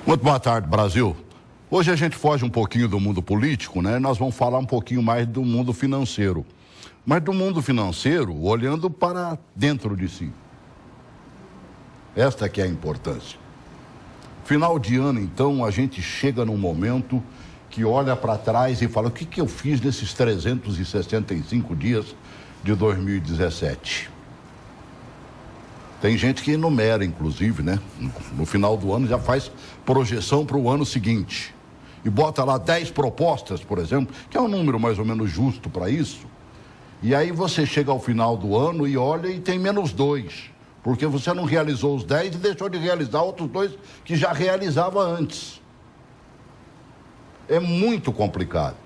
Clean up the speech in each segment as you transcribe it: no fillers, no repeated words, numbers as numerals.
Muito boa tarde, Brasil. Hoje a gente foge um pouquinho do mundo político, né? Nós vamos falar um pouquinho mais do mundo financeiro. Mas do mundo financeiro, olhando para dentro de si. Esta que é a importância. Final de ano, então, a gente chega num momento que olha para trás e fala: o que eu fiz nesses 365 dias de 2017? Tem gente que enumera, inclusive, né? No final do ano já faz projeção para o ano seguinte. E bota lá 10 propostas, por exemplo, que é um número mais ou menos justo para isso. E aí você chega ao final do ano e olha e tem menos 2. Porque você não realizou os 10 e deixou de realizar outros 2 que já realizava antes. É muito complicado.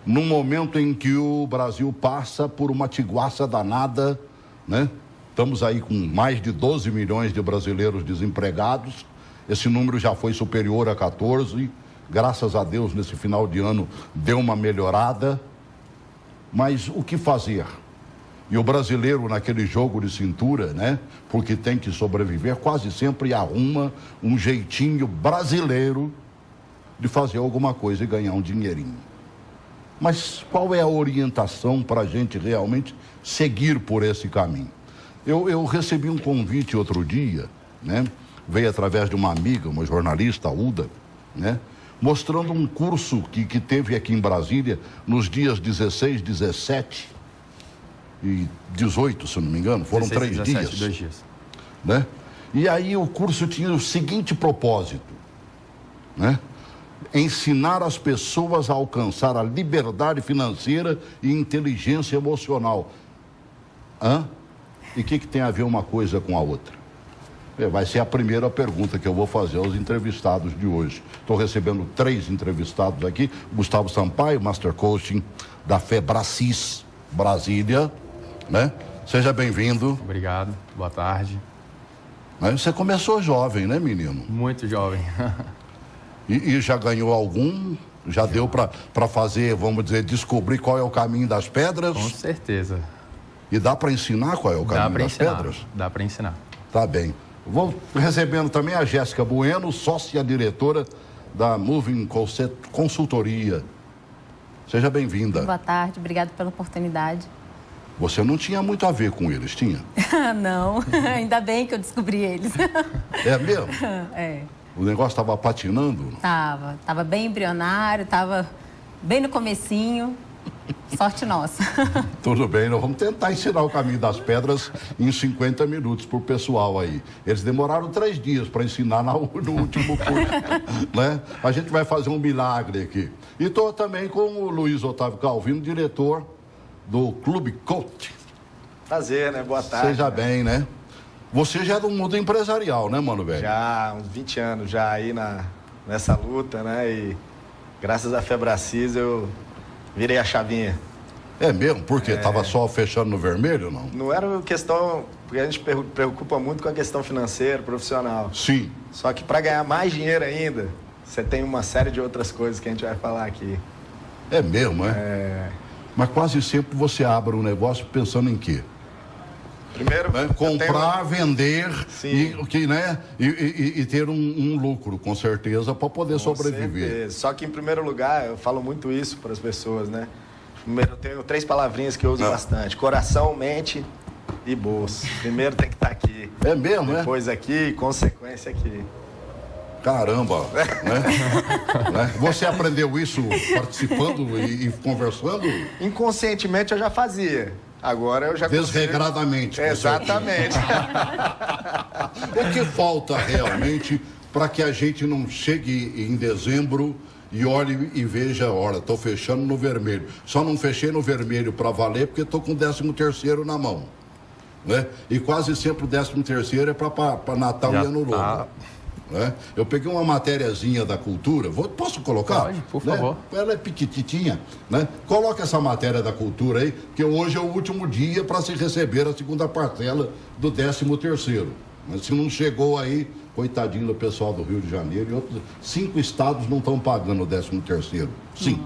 Num momento em que o Brasil passa por uma tiguaça danada, né? Estamos aí com mais de 12 milhões de brasileiros desempregados. Esse número já foi superior a 14. Graças a Deus, nesse final de ano, deu uma melhorada. Mas o que fazer? E o brasileiro, naquele jogo de cintura, né? Porque tem que sobreviver, quase sempre arruma um jeitinho brasileiro de fazer alguma coisa e ganhar um dinheirinho. Mas qual é a orientação para a gente realmente seguir por esse caminho? Eu recebi um convite outro dia, né? Veio através de uma amiga, uma jornalista, a Uda, né? Mostrando um curso que teve aqui em Brasília nos dias 16, 17 e 18, se não me engano. Foram 16, 3 17, dias. 2 dias. Né? E aí o curso tinha o seguinte propósito, né? Ensinar as pessoas a alcançar a liberdade financeira e inteligência emocional. E o que tem a ver uma coisa com a outra? Vai ser a primeira pergunta que eu vou fazer aos entrevistados de hoje. Estou recebendo 3 entrevistados aqui. Gustavo Sampaio, Master Coaching da Febracis Brasília, né? Seja bem-vindo. Obrigado, boa tarde. Você começou jovem, né, menino? Muito jovem. E já ganhou algum? Já deu para fazer, vamos dizer, descobrir qual é o caminho das pedras? Com certeza. E dá para ensinar qual é o caminho das pedras? Dá para ensinar. Tá bem. Vou recebendo também a Jéssica Bueno, sócia-diretora da Moving Consultoria. Seja bem-vinda. Boa tarde, obrigado pela oportunidade. Você não tinha muito a ver com eles, tinha? Não, ainda bem que eu descobri eles. É mesmo? É. O negócio estava patinando? Tava bem embrionário, tava bem no comecinho. Sorte nossa. Tudo bem, nós vamos tentar ensinar o caminho das pedras em 50 minutos para o pessoal aí. Eles demoraram 3 dias para ensinar no último curso, né? A gente vai fazer um milagre aqui. E estou também com o Luiz Otávio Calvino, diretor do Clube Coach. Prazer, né? Boa tarde. Seja bem, né? Você já é do mundo empresarial, né, mano, velho? Já, uns 20 anos já aí nessa luta, né? E graças à Febracis eu virei a chavinha. É mesmo? Por quê? Tava só fechando no vermelho, não? Não era questão... Porque a gente preocupa muito com a questão financeira, profissional. Sim. Só que para ganhar mais dinheiro ainda, você tem uma série de outras coisas que a gente vai falar aqui. É mesmo, é? Mas quase sempre você abre um negócio pensando em quê? Primeiro, né? Comprar, vender e ter um lucro, com certeza, para poder sobreviver. Certeza. Só que, em primeiro lugar, eu falo muito isso para as pessoas, né? Primeiro, eu tenho 3 palavrinhas que eu uso bastante: coração, mente e bolsa. Primeiro tem que estar aqui. É mesmo, Depois aqui, consequência aqui. Caramba, né? Você aprendeu isso participando e conversando? Inconscientemente eu já fazia. Agora eu já desregradamente. Exatamente. O que falta realmente para que a gente não chegue em dezembro e olhe e veja, olha, estou fechando no vermelho. Só não fechei no vermelho para valer porque estou com o 13º na mão, né? E quase sempre o 13º é para Natal e Ano Novo. Né? Eu peguei uma matériazinha da Cultura, posso colocar? Pode, por favor. Ela é piquititinha, né? Coloca essa matéria da Cultura aí, que hoje é o último dia para se receber a segunda parcela do 13º. Mas se não chegou aí, coitadinho do pessoal do Rio de Janeiro e outros 5 estados não estão pagando o 13º. Sim.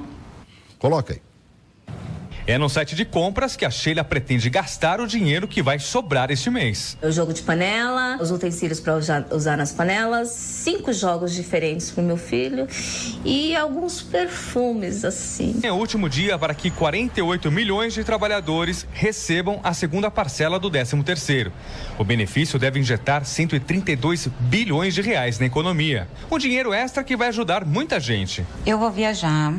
Coloca aí. É no site de compras que a Sheila pretende gastar o dinheiro que vai sobrar este mês. O jogo de panela, os utensílios para usar nas panelas, 5 jogos diferentes para o meu filho e alguns perfumes, assim. É o último dia para que 48 milhões de trabalhadores recebam a segunda parcela do 13º. O benefício deve injetar 132 bilhões de reais na economia. Um dinheiro extra que vai ajudar muita gente. Eu vou viajar,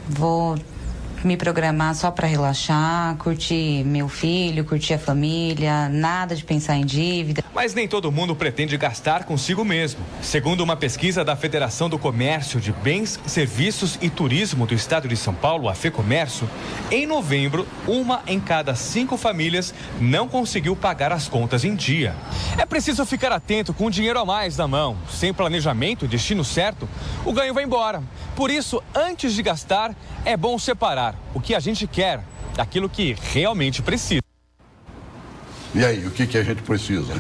vou me programar só para relaxar, curtir meu filho, curtir a família, nada de pensar em dívida. Mas nem todo mundo pretende gastar consigo mesmo. Segundo uma pesquisa da Federação do Comércio de Bens, Serviços e Turismo do Estado de São Paulo, a FEComércio, em novembro, 1 em cada 5 famílias não conseguiu pagar as contas em dia. É preciso ficar atento com dinheiro a mais na mão. Sem planejamento e destino certo, o ganho vai embora. Por isso, antes de gastar, é bom separar o que a gente quer daquilo que realmente precisa. E aí, o que a gente precisa?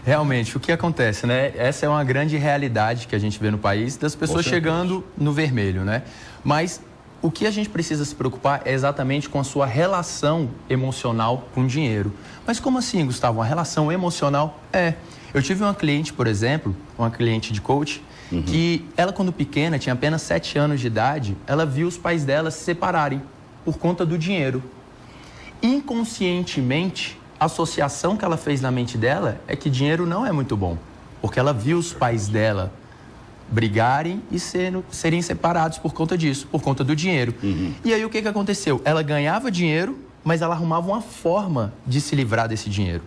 Realmente, o que acontece, né? Essa é uma grande realidade que a gente vê no país, das pessoas chegando no vermelho, né? Mas o que a gente precisa se preocupar é exatamente com a sua relação emocional com o dinheiro. Mas como assim, Gustavo? Uma relação emocional? Eu tive uma cliente, por exemplo, uma cliente de coach, que ela, quando pequena, tinha apenas 7 anos de idade, ela viu os pais dela se separarem por conta do dinheiro. Inconscientemente, a associação que ela fez na mente dela é que dinheiro não é muito bom, porque ela viu os pais dela brigarem e serem separados por conta disso, por conta do dinheiro. E aí o que aconteceu? Ela ganhava dinheiro, mas ela arrumava uma forma de se livrar desse dinheiro.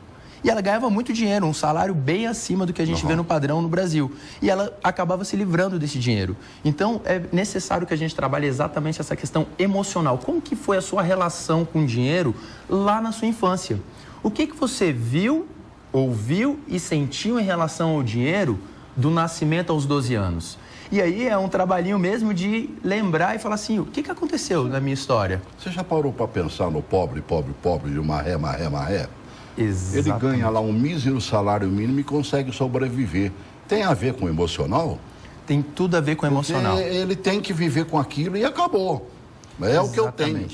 E ela ganhava muito dinheiro, um salário bem acima do que a gente vê no padrão no Brasil. E ela acabava se livrando desse dinheiro. Então, é necessário que a gente trabalhe exatamente essa questão emocional. Como que foi a sua relação com o dinheiro lá na sua infância? O que você viu, ouviu e sentiu em relação ao dinheiro do nascimento aos 12 anos? E aí é um trabalhinho mesmo de lembrar e falar assim, o que aconteceu na minha história? Você já parou para pensar no pobre de maré? Exatamente. Ele ganha lá um mísero salário mínimo e consegue sobreviver. Tem a ver com o emocional? Tem tudo a ver com o emocional. Ele tem que viver com aquilo e acabou. É o que eu tenho.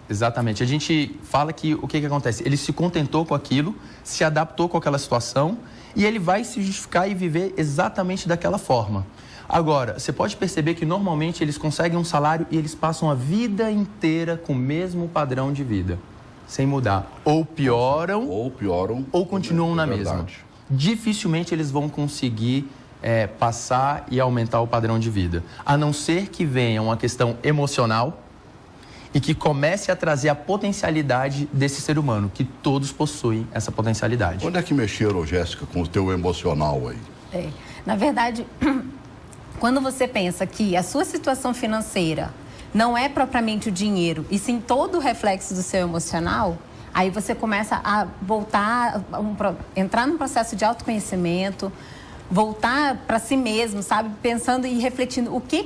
Exatamente. A gente fala que o que acontece? Ele se contentou com aquilo, se adaptou com aquela situação e ele vai se justificar e viver exatamente daquela forma. Agora, você pode perceber que normalmente eles conseguem um salário e eles passam a vida inteira com o mesmo padrão de vida, sem mudar. Ou pioram, ou continuam na mesma. Dificilmente eles vão conseguir passar e aumentar o padrão de vida. A não ser que venha uma questão emocional e que comece a trazer a potencialidade desse ser humano, que todos possuem essa potencialidade. Onde é que mexeram, Jéssica, com o teu emocional aí? Na verdade, quando você pensa que a sua situação financeira não é propriamente o dinheiro, e sim todo o reflexo do seu emocional, aí você começa a voltar, entrar num processo de autoconhecimento, voltar para si mesmo, sabe? Pensando e refletindo o que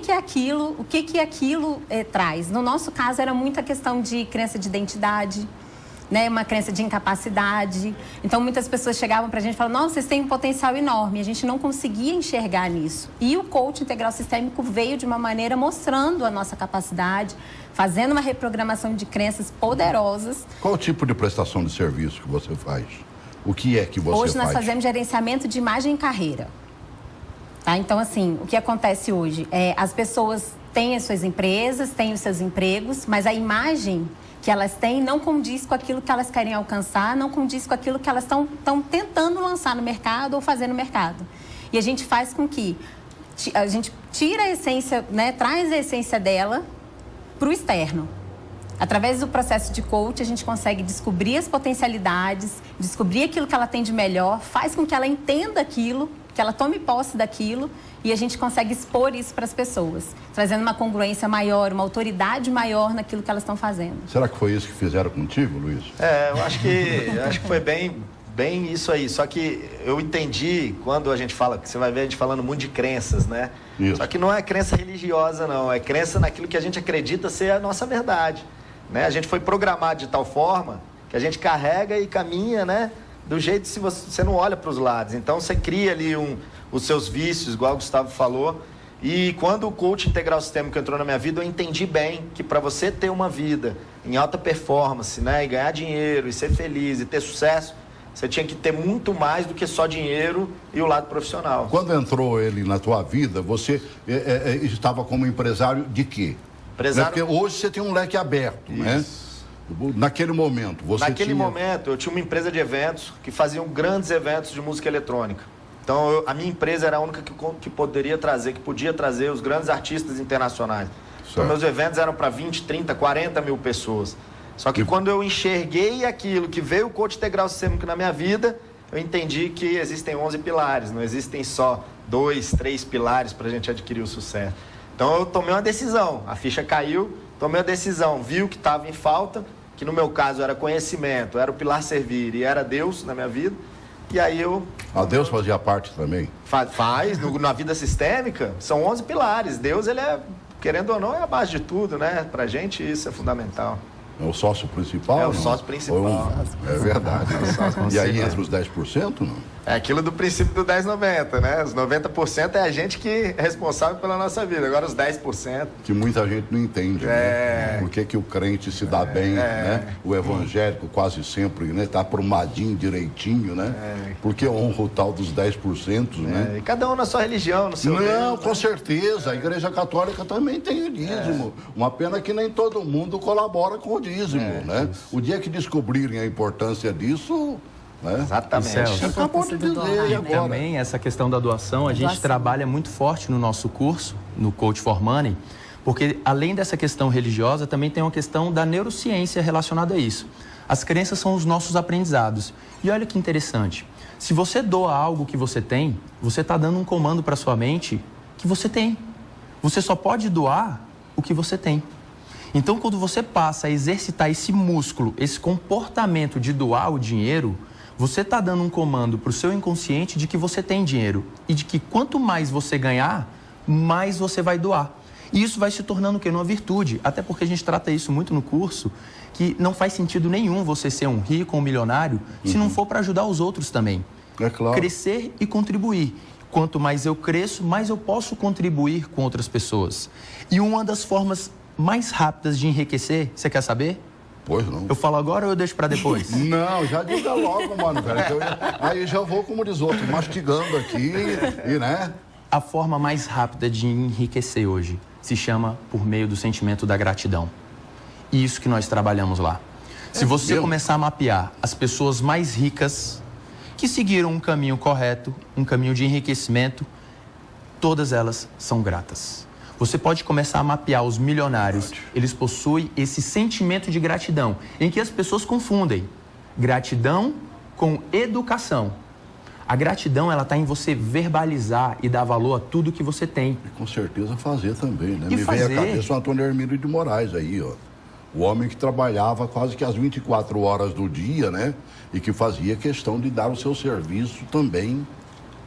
aquilo traz. No nosso caso, era muita questão de crença de identidade, né? Uma crença de incapacidade. Então, muitas pessoas chegavam para a gente e falavam, nossa, vocês têm um potencial enorme. A gente não conseguia enxergar nisso. E o coach integral sistêmico veio de uma maneira mostrando a nossa capacidade, fazendo uma reprogramação de crenças poderosas. Qual o tipo de prestação de serviço que você faz? O que é que você faz? Hoje nós fazemos gerenciamento de imagem e carreira. Tá? Então, assim, o que acontece hoje é as pessoas têm as suas empresas, têm os seus empregos, mas a imagem que elas têm não condiz com aquilo que elas querem alcançar, não condiz com aquilo que elas estão tentando lançar no mercado ou fazer no mercado. E a gente faz com que a gente tira a essência, né, traz a essência dela para o externo. Através do processo de coach, a gente consegue descobrir as potencialidades, descobrir aquilo que ela tem de melhor, faz com que ela entenda aquilo, que ela tome posse daquilo e a gente consegue expor isso para as pessoas, trazendo uma congruência maior, uma autoridade maior naquilo que elas estão fazendo. Será que foi isso que fizeram contigo, Luiz? Eu acho que foi bem isso aí. Só que eu entendi quando a gente fala, que você vai ver a gente falando muito de crenças, né? Isso. Só que não é crença religiosa, não. É crença naquilo que a gente acredita ser a nossa verdade. Né? A gente foi programado de tal forma que a gente carrega e caminha, né? Do jeito se você não olha para os lados. Então, você cria ali os seus vícios, igual o Gustavo falou, E quando o coach integral sistêmico entrou na minha vida, eu entendi bem que para você ter uma vida em alta performance, né, e ganhar dinheiro, e ser feliz, e ter sucesso, você tinha que ter muito mais do que só dinheiro e o lado profissional. Quando entrou ele na tua vida, você estava como empresário de quê? Empresário... Porque hoje você tem um leque aberto, né? Naquele momento, Naquele momento, eu tinha uma empresa de eventos que faziam grandes eventos de música eletrônica. Então, a minha empresa era a única que podia trazer os grandes artistas internacionais. Então, meus eventos eram para 20, 30, 40 mil pessoas. Só que quando eu enxerguei aquilo, que veio o coach integral sistêmico na minha vida, eu entendi que existem 11 pilares, não existem só 2, 3 pilares para a gente adquirir o sucesso. Então, eu tomei uma decisão, a ficha caiu, tomei uma decisão, vi o que estava em falta, que no meu caso era conhecimento, era o pilar servir e era Deus na minha vida. E aí eu... Deus fazia parte também? Na vida sistêmica, são 11 pilares. Deus, ele é, querendo ou não, é a base de tudo, né? Pra gente isso é fundamental. É o sócio principal? É o sócio principal. É verdade. E aí entra os 10%, não? É aquilo do princípio do 10-90, né? Os 90% é a gente que é responsável pela nossa vida. Agora os 10%... Que muita gente não entende, né? Por que o crente se dá bem, né? O evangélico quase sempre, né? Tá aprumadinho, direitinho, né? Porque honra o tal dos 10%, né? E cada um na sua religião, no seu... Não, com certeza. A Igreja Católica também tem o dízimo. Uma pena que nem todo mundo colabora com o dízimo, né? O dia que descobrirem a importância disso... Né? Exatamente. Acabou de dizer, E agora. também essa questão da doação, a gente trabalha muito forte no nosso curso, no Coach for Money, porque além dessa questão religiosa, também tem uma questão da neurociência relacionada a isso. As crenças são os nossos aprendizados. E olha que interessante, se você doa algo que você tem, você está dando um comando para sua mente que você tem. Você só pode doar o que você tem. Então, quando você passa a exercitar esse músculo, esse comportamento de doar o dinheiro, você está dando um comando para o seu inconsciente de que você tem dinheiro e de que quanto mais você ganhar, mais você vai doar. E isso vai se tornando o quê? Uma virtude. Até porque a gente trata isso muito no curso, que não faz sentido nenhum você ser um rico ou um milionário se não for para ajudar os outros também. É claro. Crescer e contribuir. Quanto mais eu cresço, mais eu posso contribuir com outras pessoas. E uma das formas mais rápidas de enriquecer, você quer saber? Pois não. Eu falo agora ou eu deixo para depois? Não, já diga logo, mano, velho. Aí já vou, como diz outro, mastigando aqui e, né? A forma mais rápida de enriquecer hoje se chama por meio do sentimento da gratidão. E isso que nós trabalhamos lá. Se você começar a mapear as pessoas mais ricas que seguiram um caminho correto, um caminho de enriquecimento, todas elas são gratas. Você pode começar a mapear os milionários. Eles possuem esse sentimento de gratidão, em que as pessoas confundem gratidão com educação. A gratidão, ela está em você verbalizar e dar valor a tudo que você tem. E com certeza fazer também, né? E Me fazer. veio à cabeça o Antônio Hermílio de Moraes aí, ó. O homem que trabalhava quase que as 24 horas do dia, né? E que fazia questão de dar o seu serviço também,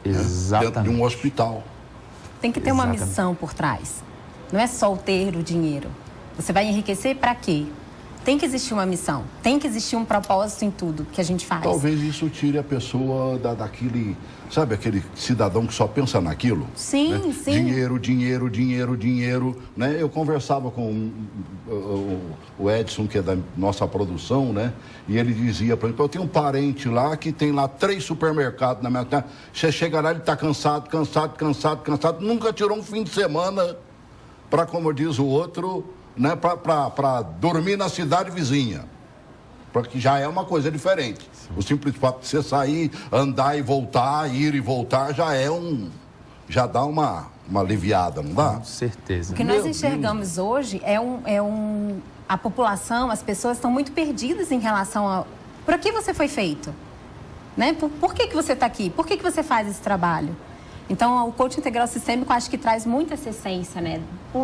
Exatamente. dentro de um hospital. Tem que ter uma missão por trás. Não é só o ter o dinheiro. Você vai enriquecer para quê? Tem que existir uma missão. Tem que existir um propósito em tudo que a gente faz. Talvez isso tire a pessoa daquele... Sabe aquele cidadão que só pensa naquilo? Sim, né? sim. Dinheiro, dinheiro, dinheiro, dinheiro. Né? Eu conversava com o Edson, que é da nossa produção, né? E ele dizia para mim, eu tenho um parente lá que tem lá 3 supermercados na minha terra. Você chega lá, ele está cansado, nunca tirou um fim de semana para, como diz o outro, né? Para dormir na cidade vizinha. Porque já é uma coisa diferente. Sim. O simples fato de você sair, andar e voltar, ir e voltar, já dá uma aliviada, não dá? Com certeza. O que nós enxergamos hoje a população, as pessoas estão muito perdidas em relação a... Por que você foi feito? Né? Por que você está aqui? Por que você faz esse trabalho? Então, o coaching integral sistêmico, acho que traz muito essa essência, né?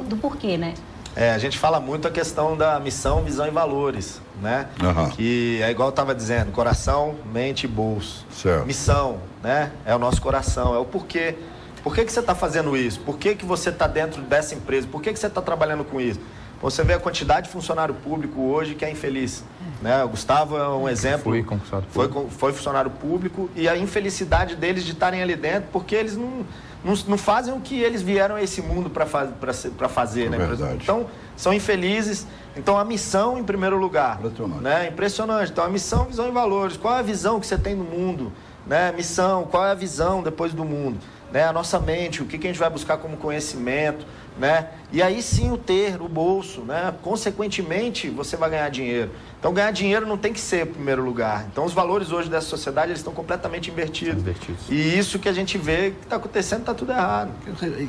Do porquê, né? A gente fala muito a questão da missão, visão e valores, né? Uhum. Que é igual eu estava dizendo, coração, mente e bolso. Certo. Missão, né? É o nosso coração, é o porquê. Por que você está fazendo isso? Por que você está dentro dessa empresa? Por que você está trabalhando com isso? Você vê a quantidade de funcionário público hoje que é infeliz, né? O Gustavo é um exemplo. Fui concursado público. Foi funcionário público e a infelicidade deles de estarem ali dentro porque eles não fazem o que eles vieram a esse mundo para fazer, né? Então, são infelizes. Então, a missão em primeiro lugar. Impressionante. Né? Impressionante. Então, a missão, visão e valores. Qual é a visão que você tem do mundo? Né? Missão, qual é a visão depois do mundo? Né? A nossa mente, o que a gente vai buscar como conhecimento, né? E aí sim o bolso, né? Consequentemente, você vai ganhar dinheiro. Então, ganhar dinheiro não tem que ser em primeiro lugar. Então, os valores hoje dessa sociedade, eles estão completamente invertidos. E isso que a gente vê que está acontecendo, está tudo errado.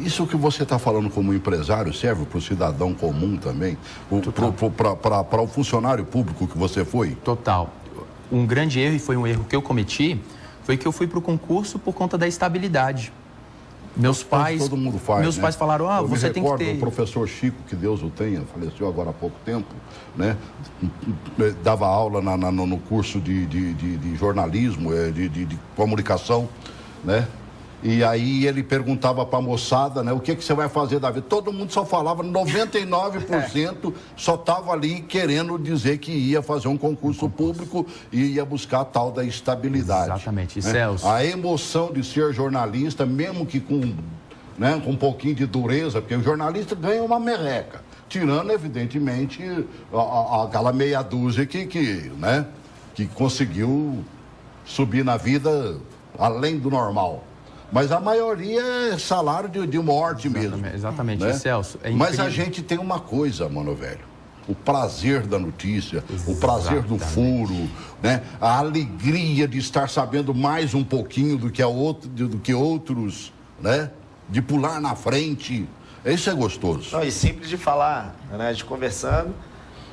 Isso que você está falando como empresário serve para o cidadão comum também? Para o funcionário público que você foi? Total. Um grande erro, e foi um erro que eu cometi, foi que eu fui para o concurso por conta da estabilidade. Meus pais, todo mundo faz, meus pais falaram, você tem que ter... O professor Chico, que Deus o tenha, faleceu agora há pouco tempo, né? Dava aula no curso de jornalismo, de comunicação, né? E aí ele perguntava para a moçada, né? O que você vai fazer da vida? Todo mundo só falava, 99% só estava ali querendo dizer que ia fazer um concurso público e ia buscar a tal da estabilidade. Exatamente, né? Celso. A emoção de ser jornalista, mesmo que com um pouquinho de dureza, porque o jornalista ganha uma merreca, tirando, evidentemente, aquela meia dúzia que conseguiu subir na vida além do normal. Mas a maioria é salário de morte mesmo. Exatamente, né? Celso. É mas a gente tem uma coisa, mano velho. O prazer da notícia, o prazer do furo, né? A alegria de estar sabendo mais um pouquinho do que outros, né? De pular na frente. Isso é gostoso. Não, e simples de falar, né? De conversando.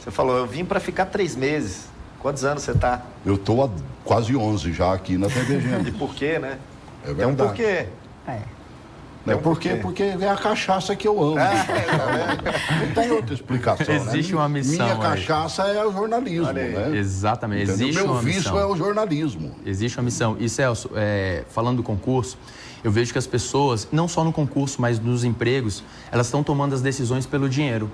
Você falou, eu vim para ficar 3 meses. Quantos anos você está? Eu estou há quase 11 já aqui na TV Gênesis. E por quê, né? É verdade. Tem um porquê. Porque é a cachaça que eu amo. Não tem outra explicação. Existe uma missão. Minha cachaça é o jornalismo. Né? Exatamente. Existe Meu uma vício missão. é o jornalismo. Existe uma missão. E, Celso, falando do concurso, eu vejo que as pessoas, não só no concurso, mas nos empregos, elas estão tomando as decisões pelo dinheiro.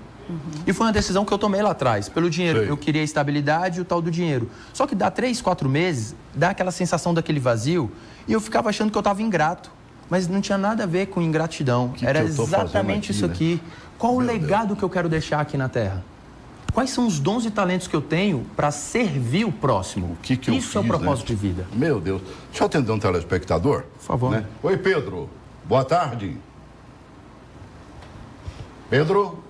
E foi uma decisão que eu tomei lá atrás, pelo dinheiro. Sei. Eu queria estabilidade e o tal do dinheiro. Só que dá 3, 4 meses, dá aquela sensação daquele vazio, e eu ficava achando que eu estava ingrato. Mas não tinha nada a ver com ingratidão. Era exatamente isso aqui. Qual o legado que eu quero deixar aqui na Terra? Quais são os dons e talentos que eu tenho para servir o próximo? Isso é o propósito de vida. Meu Deus. Deixa eu atender um telespectador. Por favor. Né? Oi, Pedro. Boa tarde. Pedro?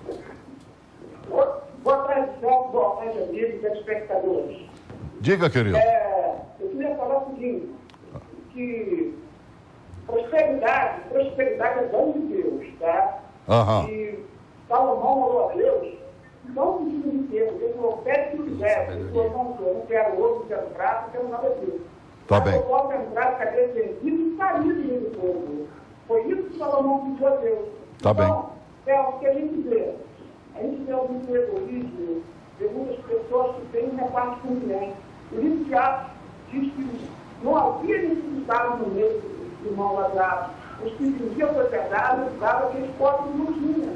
Boa tarde, Celso. Boa tarde, amigos, telespectadores. Diga, querido. Eu queria falar o seguinte, que prosperidade é dom de Deus, tá? E Salomão falou a Deus, não precisa de Deus, ele falou, pede o que quiser, ele falou, eu não quero ouro, não quero prata, não quero nada disso. Tá bem. Eu posso entrar de cabeça erguida e sair do povo. Foi isso que Salomão pediu a Deus. Tá bem. Então, é o que a gente vê. A gente vê algum egoísmo de muitas pessoas que têm uma parte com ninguém. O livro de Atos diz que não havia necessidade no meio do irmão Lazaro. Os que viviam a verdade davam aqueles pobres que não tinham.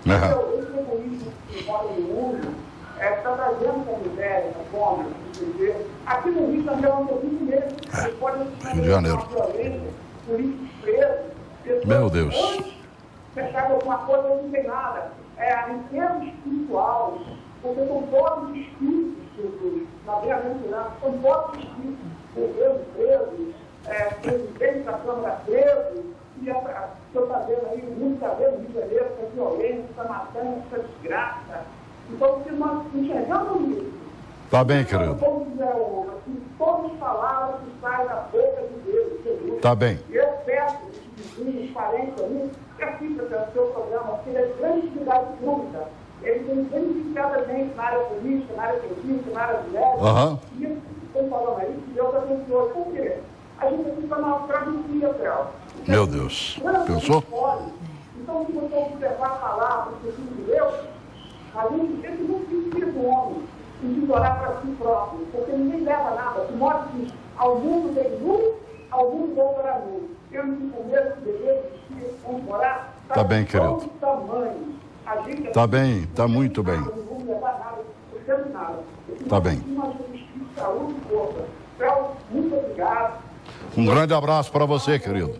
Então, esse egoísmo que mora no mundo está trazendo essa miséria, essa fome, entendeu? Aqui no Rio também é um pouquinho mesmo. Vocês podem Rio de Janeiro. violência, políticos presos, pessoas Meu Deus. fechadas alguma coisa não tem nada. Em termos espirituais, porque são pobres espíritos, Jesus, na bem-aventurança, são pobres espíritos, governo preso, presidente da Câmara preso, e estou está vendo aí, o mundo está vendo o Rio de Janeiro, essa violência, essa matando, essa desgraça. Então, se nós enxergamos isso, tá bem, querido. Todas as palavras que saem da boca de Deus, Jesus. Tá bem. E eu peço os vizinhos, parentes aí, que assistam o seu programa, porque ele é de grande utilidade pública. Ele tem beneficiado a gente na área política, na área científica, na área de médica. E isso que estão falando aí, que Deus abençoe. Por quê? A gente precisa uma travessia, Theo. Meu Deus. Pensou? Então, se você observar a palavra, o Filho de Deus, a gente não precisa do homem de orar para si próprio, porque ninguém leva nada. O modo diz, ao mundo vem nu, ao mundo voltará nu. Eu me começo de dever de orar, tá bem, querido. Tamanho. A gente... Tá bem, tá muito bem. Não vamos levar nada, por cento nada. Tá bem. Saúde, força. Fel, muito obrigado. Um grande abraço para você, querido.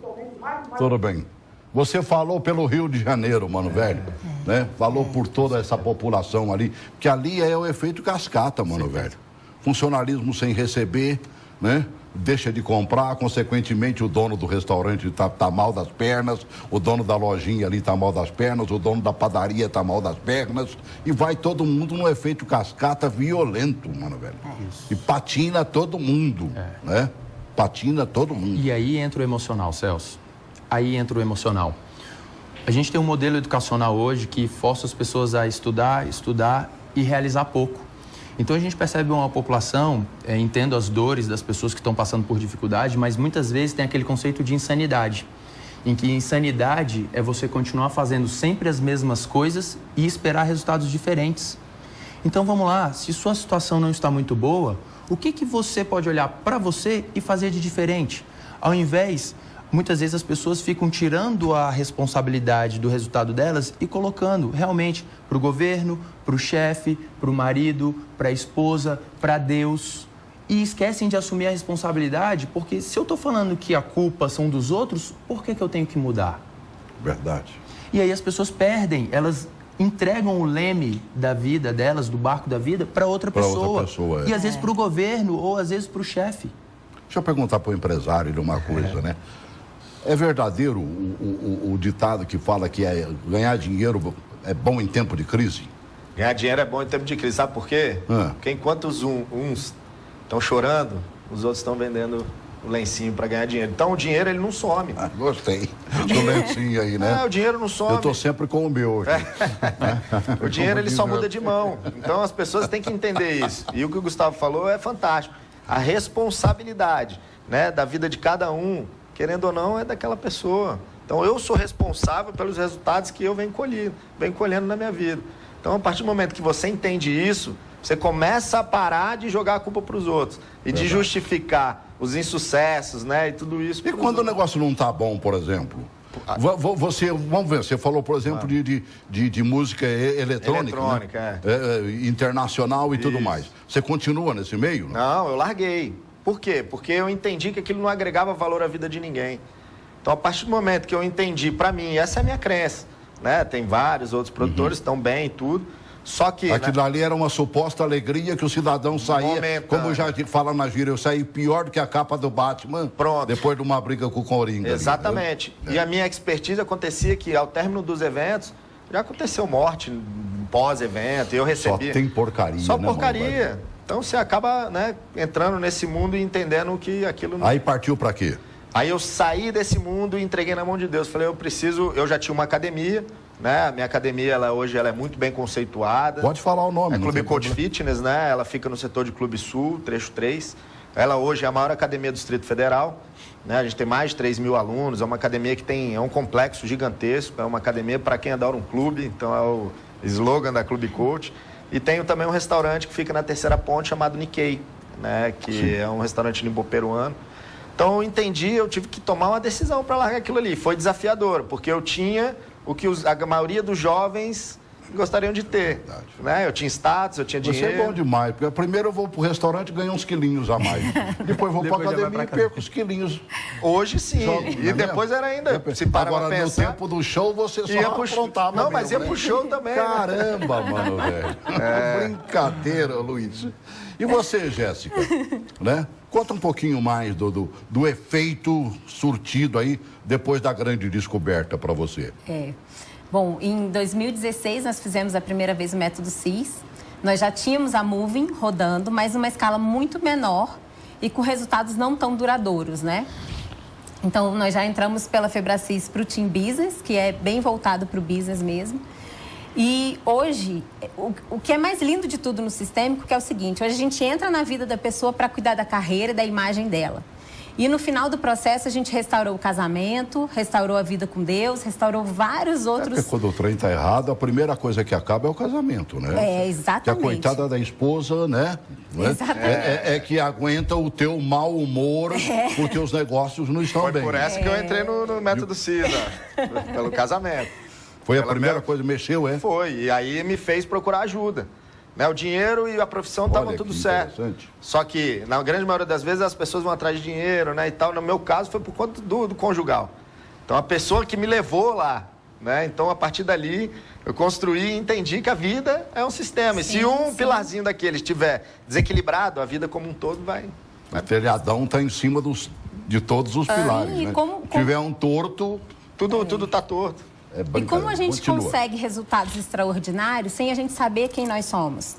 Tudo bem. Você falou pelo Rio de Janeiro, mano, velho, né? Falou por toda essa população ali, que ali é o efeito cascata, mano, velho. Funcionalismo sem receber, né? Deixa de comprar, consequentemente o dono do restaurante tá mal das pernas, o dono da lojinha ali tá mal das pernas, o dono da padaria tá mal das pernas, e vai todo mundo num efeito cascata violento, mano, velho. E patina todo mundo, né? Patina todo mundo. E aí entra o emocional, Celso. Aí entra o emocional. A gente tem um modelo educacional hoje que força as pessoas a estudar e realizar pouco. Então a gente percebe uma população, entendo as dores das pessoas que estão passando por dificuldade, mas muitas vezes tem aquele conceito de insanidade, em que insanidade é você continuar fazendo sempre as mesmas coisas e esperar resultados diferentes. Então vamos lá, se sua situação não está muito boa, o que você pode olhar para você e fazer de diferente? Ao invés, muitas vezes as pessoas ficam tirando a responsabilidade do resultado delas e colocando realmente para o governo, para o chefe, para o marido, para a esposa, para Deus. E esquecem de assumir a responsabilidade, porque se eu estou falando que a culpa são dos outros, por que eu tenho que mudar? Verdade. E aí as pessoas perdem, elas entregam o leme da vida delas, do barco da vida, para outra pessoa. E às vezes para o governo ou às vezes para o chefe. Deixa eu perguntar para o empresário uma coisa, né? É verdadeiro o ditado que fala que ganhar dinheiro é bom em tempo de crise? Ganhar dinheiro é bom em tempo de crise, sabe por quê? Porque enquanto uns estão chorando, os outros estão vendendo o lencinho para ganhar dinheiro. Então o dinheiro ele não some. Gostei do lencinho aí, né? O dinheiro não some. Eu tô sempre com o meu aqui. O dinheiro ele só muda de mão. Então as pessoas têm que entender isso. E o que o Gustavo falou é fantástico. A responsabilidade, né, da vida de cada um, querendo ou não, é daquela pessoa. Então eu sou responsável pelos resultados que eu venho colhendo na minha vida. Então a partir do momento que você entende isso, você começa a parar de jogar a culpa para os outros e de justificar os insucessos, né, e tudo isso. E quando o negócio não tá bom, por exemplo? Vamos ver, você falou, por exemplo, de música eletrônica, né? Internacional e tudo mais. Você continua nesse meio? Não, eu larguei. Por quê? Porque eu entendi que aquilo não agregava valor à vida de ninguém. Então, a partir do momento que eu entendi, para mim, essa é a minha crença, né? Tem vários outros produtores que estão bem e tudo. Só que... Aquilo ali era uma suposta alegria que o cidadão saía, como já fala na gíria, eu saí pior do que a capa do Batman. Pronto. Depois de uma briga com o Coringa. Exatamente. Ali, né? E a minha expertise acontecia que, ao término dos eventos, já aconteceu morte pós-evento, eu recebia... Só tem porcaria, Só né, porcaria. Mano? Então, você acaba, né, entrando nesse mundo e entendendo que aquilo... Aí partiu para quê? Aí eu saí desse mundo e entreguei na mão de Deus. Falei, eu já tinha uma academia, né? A minha academia, hoje ela é muito bem conceituada. Pode falar o nome. É Clube Coach Fitness, né? Ela fica no setor de Clube Sul, trecho 3. Ela hoje é a maior academia do Distrito Federal, né? A gente tem mais de 3 mil alunos, é uma academia que é um complexo gigantesco, é uma academia para quem adora um clube, então é o slogan da Clube Coach. E tenho também um restaurante que fica na Terceira Ponte, chamado Nikkei, né? Que é um restaurante nipo-peruano. Então eu entendi, eu tive que tomar uma decisão para largar aquilo ali. Foi desafiador, porque eu tinha o que a maioria dos jovens gostariam de ter. Né? Eu tinha status, eu tinha dinheiro. Você é bom demais, porque primeiro eu vou pro restaurante e ganho uns quilinhos a mais. Depois vou pra academia e perco os quilinhos. Hoje sim. E depois era ainda, se para agora, pra pensar... no tempo do show, você só aprontava. Não, mas ia pro show também. Caramba, mano, velho. Brincadeira, Luiz. E você, Jéssica, né? Conta um pouquinho mais do efeito surtido aí depois da grande descoberta para você. Bom, em 2016 nós fizemos a primeira vez o método CIS. Nós já tínhamos a Moving rodando, mas numa escala muito menor e com resultados não tão duradouros, né? Então, nós já entramos pela Febracis para o Team Business, que é bem voltado para o business mesmo. E hoje, o que é mais lindo de tudo no Sistêmico, que é o seguinte, hoje a gente entra na vida da pessoa para cuidar da carreira e da imagem dela. E no final do processo a gente restaurou o casamento, restaurou a vida com Deus, restaurou vários outros... Porque quando o trem está errado, a primeira coisa que acaba é o casamento, né? Exatamente. Que a coitada da esposa, né? Exatamente. É que aguenta o teu mau humor, porque os negócios não estão bem. Foi por essa que eu entrei no método CIS, pelo casamento. Foi a primeira coisa, mexeu, é? Foi, e aí me fez procurar ajuda. Né? O dinheiro e a profissão estavam tudo certo. Só que, na grande maioria das vezes, as pessoas vão atrás de dinheiro, né, e tal. No meu caso, foi por conta do conjugal. Então, a pessoa que me levou lá, né? Então, a partir dali, eu construí e entendi que a vida é um sistema. Sim, e se pilarzinho daquele estiver desequilibrado, a vida como um todo vai... O telhadão está em cima de todos os pilares, né? Se tiver um torto... Tudo está torto. E como a gente consegue resultados extraordinários sem a gente saber quem nós somos?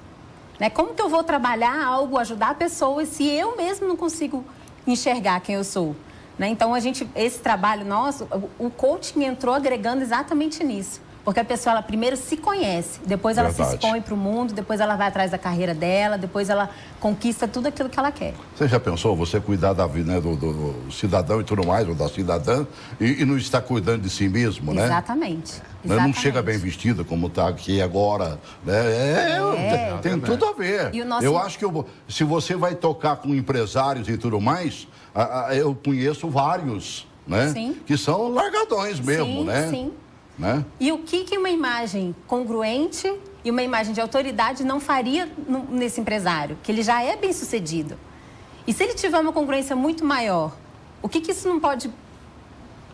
Né? Como que eu vou trabalhar algo, ajudar pessoas, se eu mesmo não consigo enxergar quem eu sou? Né? Então, esse trabalho nosso, o coaching entrou agregando exatamente nisso. Porque a pessoa, ela primeiro se conhece, depois ela se expõe para o mundo, depois ela vai atrás da carreira dela, depois ela conquista tudo aquilo que ela quer. Você já pensou, você cuidar da vida, né, do cidadão e tudo mais, ou da cidadã, e não estar cuidando de si mesmo, né? Exatamente. Não chega bem vestida como está aqui agora, né? Tem tudo a ver. Eu acho que se você vai tocar com empresários e tudo mais, eu conheço vários, né? Sim. Que são largadões mesmo, né? Sim. Né? E o que uma imagem congruente e uma imagem de autoridade não faria nesse empresário? Que ele já é bem sucedido. E se ele tiver uma congruência muito maior, o que isso não pode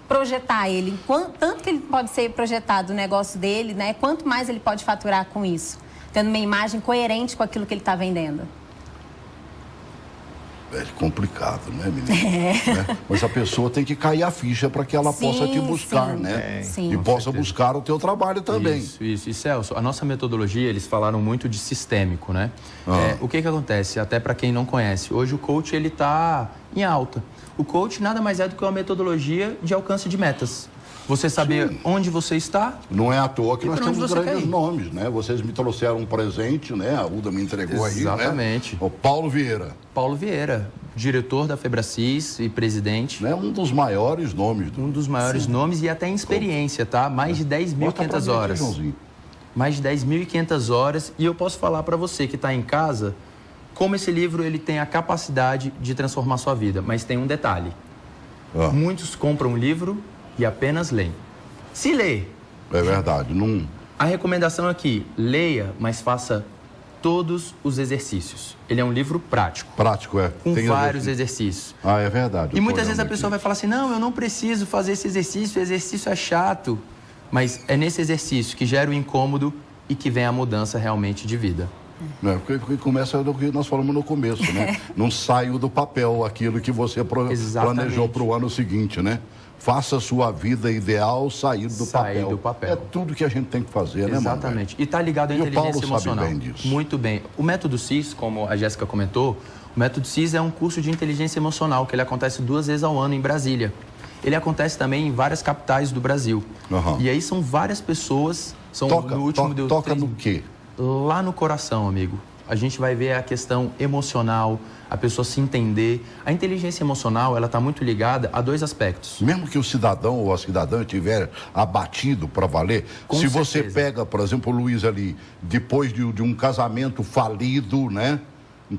projetar ele? Tanto que ele pode ser projetado o negócio dele, né? Quanto mais ele pode faturar com isso? Tendo uma imagem coerente com aquilo que ele está vendendo. É complicado, né, menina? Né? Mas a pessoa tem que cair a ficha para que ela possa te buscar, né? Sim. E possa buscar o teu trabalho também. Isso. E, Celso, a nossa metodologia, eles falaram muito de sistêmico, né? O que acontece? Até para quem não conhece, hoje o coach, ele está em alta. O coach nada mais é do que uma metodologia de alcance de metas. Você saber onde você está. Não é à toa que nós temos grandes nomes, né? Vocês me trouxeram um presente, né? A Uda me entregou aí, né? Exatamente. O Paulo Vieira. Paulo Vieira, diretor da Febracis e presidente. Né? Um dos maiores nomes. Um dos maiores nomes e até em experiência, tá? Mais de 10.500 horas. Mais de 10.500 horas. E eu posso falar para você que está em casa, como esse livro ele tem a capacidade de transformar sua vida. Mas tem um detalhe. Muitos compram um livro e apenas leem. Se lê. É verdade. A recomendação aqui, leia, mas faça todos os exercícios. Ele é um livro prático. Prático, é. Com vários exercícios. É verdade. E muitas vezes a pessoa vai falar assim, não, eu não preciso fazer esse exercício, o exercício é chato. Mas é nesse exercício que gera o incômodo e que vem a mudança realmente de vida. Porque começa do que nós falamos no começo, né? Não saiu do papel aquilo que você planejou para o ano seguinte, né? Faça a sua vida ideal sair do papel. É tudo que a gente tem que fazer, né, Exatamente. E está ligado à inteligência emocional. Sabe bem disso. Muito bem. O método CIS, como a Jéssica comentou, o método CIS é um curso de inteligência emocional que ele acontece 2 vezes ao ano em Brasília. Ele acontece também em várias capitais do Brasil. E aí são várias pessoas. Toca no quê? Lá no coração, amigo. A gente vai ver a questão emocional, a pessoa se entender. A inteligência emocional, ela está muito ligada a 2 aspectos. Mesmo que o cidadão ou a cidadã estiver abatido para valer, se você pega, por exemplo, o Luiz ali, depois de um casamento falido, né?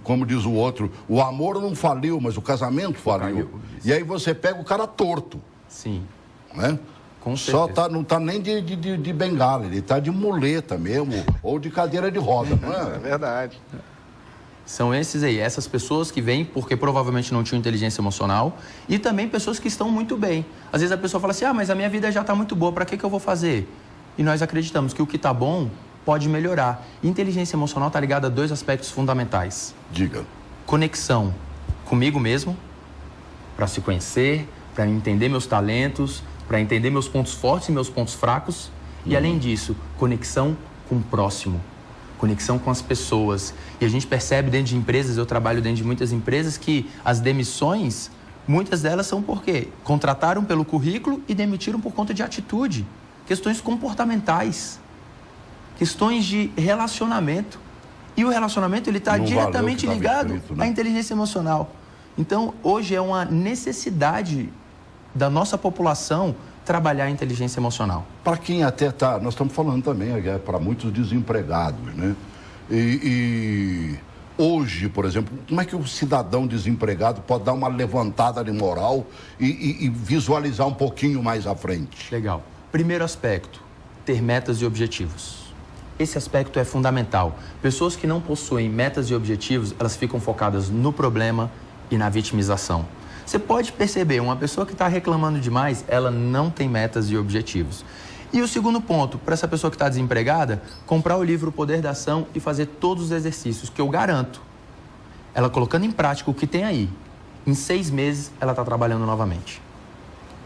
Como diz o outro, o amor não faliu, mas o casamento faliu. E aí você pega o cara torto. Sim. Né? Só não está nem de bengala, ele está de muleta mesmo, ou de cadeira de roda, não é? É verdade. São essas pessoas que vêm porque provavelmente não tinham inteligência emocional e também pessoas que estão muito bem. Às vezes a pessoa fala assim, mas a minha vida já está muito boa, para que eu vou fazer? E nós acreditamos que o que está bom pode melhorar. E inteligência emocional está ligada a 2 aspectos fundamentais. Diga. Conexão comigo mesmo, para se conhecer, para entender meus talentos, para entender meus pontos fortes e meus pontos fracos. E, além disso, conexão com o próximo, conexão com as pessoas. E a gente percebe dentro de empresas, eu trabalho dentro de muitas empresas, que as demissões, muitas delas são porque contrataram pelo currículo e demitiram por conta de atitude. Questões comportamentais, questões de relacionamento. E o relacionamento, ele está diretamente ligado à inteligência emocional. Então, hoje é uma necessidade da nossa população trabalhar a inteligência emocional. Para quem até está, nós estamos falando também, para muitos desempregados, né? E hoje, por exemplo, como é que o cidadão desempregado pode dar uma levantada de moral e visualizar um pouquinho mais à frente? Legal. Primeiro aspecto, ter metas e objetivos. Esse aspecto é fundamental. Pessoas que não possuem metas e objetivos, elas ficam focadas no problema e na vitimização. Você pode perceber, uma pessoa que está reclamando demais, ela não tem metas e objetivos. E o segundo ponto, para essa pessoa que está desempregada, comprar o livro O Poder da Ação e fazer todos os exercícios, que eu garanto, ela colocando em prática o que tem aí, em 6 meses ela está trabalhando novamente.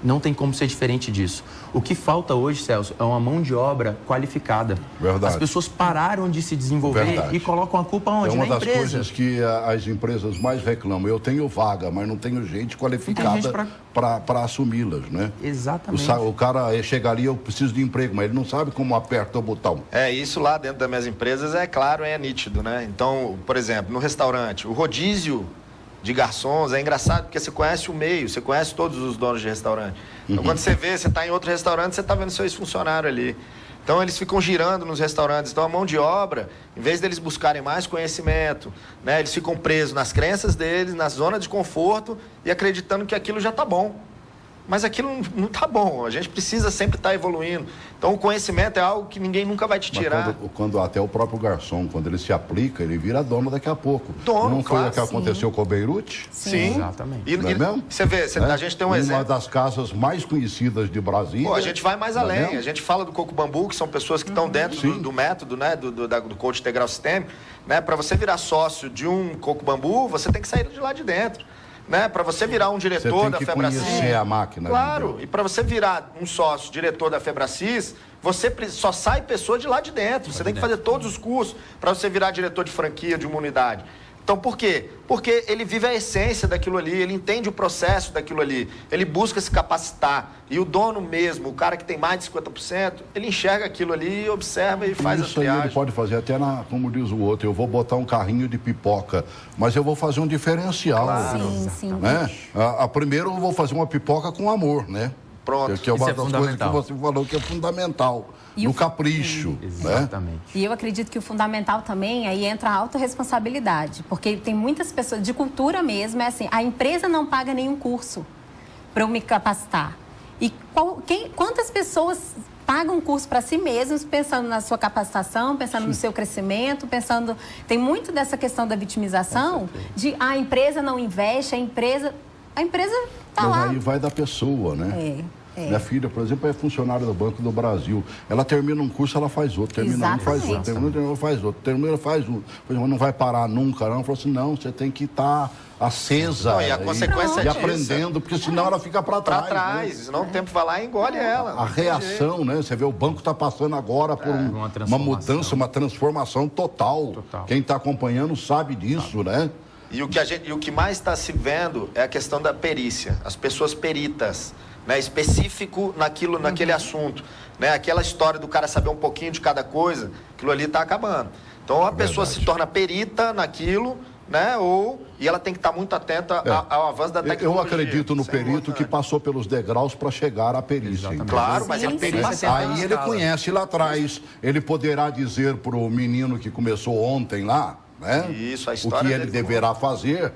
Não tem como ser diferente disso. O que falta hoje, Celso, é uma mão de obra qualificada. Verdade. As pessoas pararam de se desenvolver. Verdade. E colocam a culpa onde? É uma na das empresa. Coisas que as empresas mais reclamam. Eu tenho vaga, mas não tenho gente qualificada para assumi-las, né? Exatamente. O cara chega ali, eu preciso de emprego, mas ele não sabe como aperta o botão. Isso lá dentro das minhas empresas é claro, é nítido, né? Então, por exemplo, no restaurante, o rodízio de garçons, é engraçado porque você conhece o meio, você conhece todos os donos de restaurante. Então, quando você vê, você está em outro restaurante, você está vendo seu ex-funcionário ali. Então, eles ficam girando nos restaurantes. Então, a mão de obra, em vez deles buscarem mais conhecimento, né, eles ficam presos nas crenças deles, na zona de conforto e acreditando que aquilo já está bom. Mas aquilo não está bom, a gente precisa sempre estar evoluindo. Então, o conhecimento é algo que ninguém nunca vai te tirar. Quando até o próprio garçom, quando ele se aplica, ele vira dono daqui a pouco. Dono, não foi o que aconteceu com o Beirute? Sim. Exatamente. Não é mesmo? Você vê, a gente tem um exemplo. Uma das casas mais conhecidas de Brasília. A gente vai mais além. A gente fala do Coco Bambu, que são pessoas que estão dentro do método, né, do coach integral sistêmico. Né? Para você virar sócio de um Coco Bambu, você tem que sair de lá de dentro. Né? Para você virar um diretor da Febracis. Você tem que conhecer a máquina. Claro, e para você virar um sócio, diretor da Febracis, você só sai pessoa de lá de dentro. Você tem que fazer todos os cursos para você virar diretor de franquia de uma unidade. Então, por quê? Porque ele vive a essência daquilo ali, ele entende o processo daquilo ali, ele busca se capacitar. E o dono mesmo, o cara que tem mais de 50%, ele enxerga aquilo ali, observa e faz as triagens. Isso aí ele pode fazer até, como diz o outro, eu vou botar um carrinho de pipoca, mas eu vou fazer um diferencial. Claro. Sim. Né? Primeiro eu vou fazer uma pipoca com amor, né? Pronto. Que é uma das coisas que você falou que é fundamental. No capricho. Exatamente. Né? E eu acredito que o fundamental também, aí entra a autorresponsabilidade. Porque tem muitas pessoas, de cultura mesmo, é assim, a empresa não paga nenhum curso para eu me capacitar. E quantas pessoas pagam um curso para si mesmos, pensando na sua capacitação, pensando no seu crescimento, pensando... Tem muito dessa questão da vitimização, de a empresa não investe, a empresa está lá. Mas aí vai da pessoa, né? Minha filha, por exemplo, é funcionária do Banco do Brasil. Ela termina um curso, ela faz outro. Termina um, faz outro. Termina, faz outro. Termina, faz um. Não vai parar nunca, não. Ela falou assim, não, você tem que estar acesa. Não, e a consequência e aprendendo, porque senão ela fica para trás. Para trás, né? Senão o tempo vai lá e engole ela. A reação, né? Você vê, o banco está passando agora por uma mudança, uma transformação total. Quem está acompanhando sabe disso, né? E o que mais está se vendo é a questão da perícia. As pessoas peritas, né? Específico naquele assunto. Né? Aquela história do cara saber um pouquinho de cada coisa, aquilo ali está acabando. Então, a pessoa se torna perita naquilo, né? E ela tem que estar muito atenta ao avanço da tecnologia. Eu acredito no perito que passou pelos degraus para chegar à perícia. Claro, mas a perícia... Aí ele conhece lá atrás. Ele poderá dizer para o menino que começou ontem lá, né? Isso, a o história que ele deverá fazer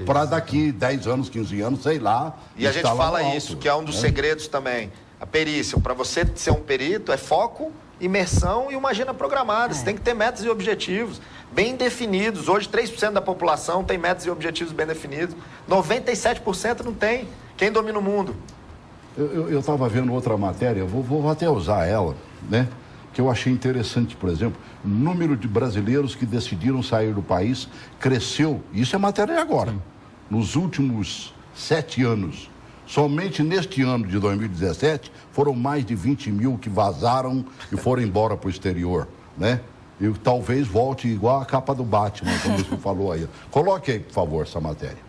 para daqui 10 anos, 15 anos, sei lá. E a gente fala isso, que é um dos segredos também. A perícia, para você ser um perito, é foco, imersão e uma agenda programada. Você tem que ter metas e objetivos bem definidos. Hoje, 3% da população tem metas e objetivos bem definidos. 97% não tem. Quem domina o mundo? Eu estava vendo outra matéria, vou até usar ela, né? Que eu achei interessante, por exemplo, o número de brasileiros que decidiram sair do país cresceu, isso é matéria de agora, nos últimos 7 anos. Somente neste ano de 2017, foram mais de 20 mil que vazaram e foram embora para o exterior, né? E talvez volte igual a capa do Batman, como você falou aí. Coloque aí, por favor, essa matéria.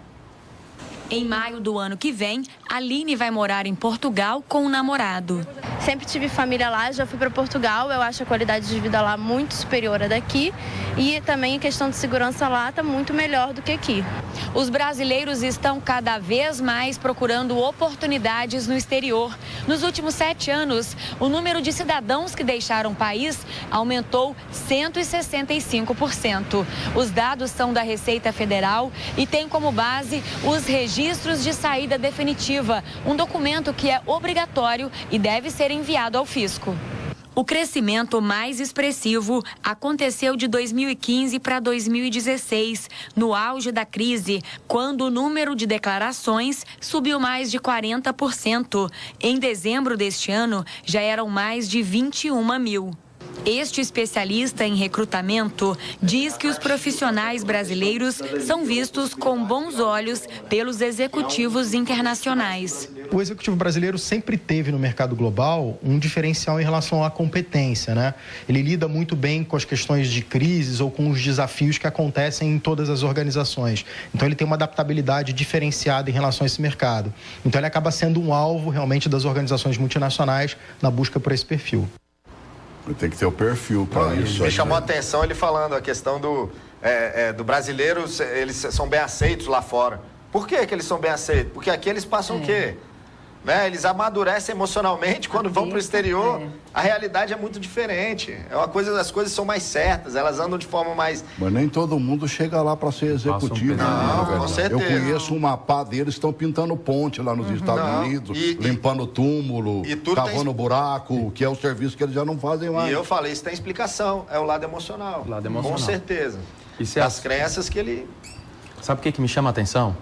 Em maio do ano que vem, Aline vai morar em Portugal com o namorado. Sempre tive família lá, já fui para Portugal, eu acho a qualidade de vida lá muito superior à daqui e também a questão de segurança lá está muito melhor do que aqui. Os brasileiros estão cada vez mais procurando oportunidades no exterior. Nos últimos 7 anos, o número de cidadãos que deixaram o país aumentou 165%. Os dados são da Receita Federal e têm como base os registros de saída definitiva, um documento que é obrigatório e deve ser enviado ao fisco. O crescimento mais expressivo aconteceu de 2015 para 2016, no auge da crise, quando o número de declarações subiu mais de 40%. Em dezembro deste ano, já eram mais de 21 mil. Este especialista em recrutamento diz que os profissionais brasileiros são vistos com bons olhos pelos executivos internacionais. O executivo brasileiro sempre teve no mercado global um diferencial em relação à competência, né? Ele lida muito bem com as questões de crises ou com os desafios que acontecem em todas as organizações. Então ele tem uma adaptabilidade diferenciada em relação a esse mercado. Então ele acaba sendo um alvo realmente das organizações multinacionais na busca por esse perfil. Tem que ter o perfil para isso. Me chamou a atenção ele falando a questão do brasileiro, eles são bem aceitos lá fora. Por que eles são bem aceitos? Porque aqui eles passam o quê? Né? Eles amadurecem emocionalmente quando vão para o exterior. A realidade é muito diferente. É uma coisa, as coisas são mais certas, elas andam de forma mais... Mas nem todo mundo chega lá para ser executivo. Não, com certeza. Eu conheço uma pá deles que estão pintando ponte lá nos Estados Unidos, limpando túmulo, cavando buraco, que é o serviço que eles já não fazem mais. E eu falei, isso tem explicação, é o lado emocional. Com certeza. As crenças que ele... Sabe o que me chama a atenção?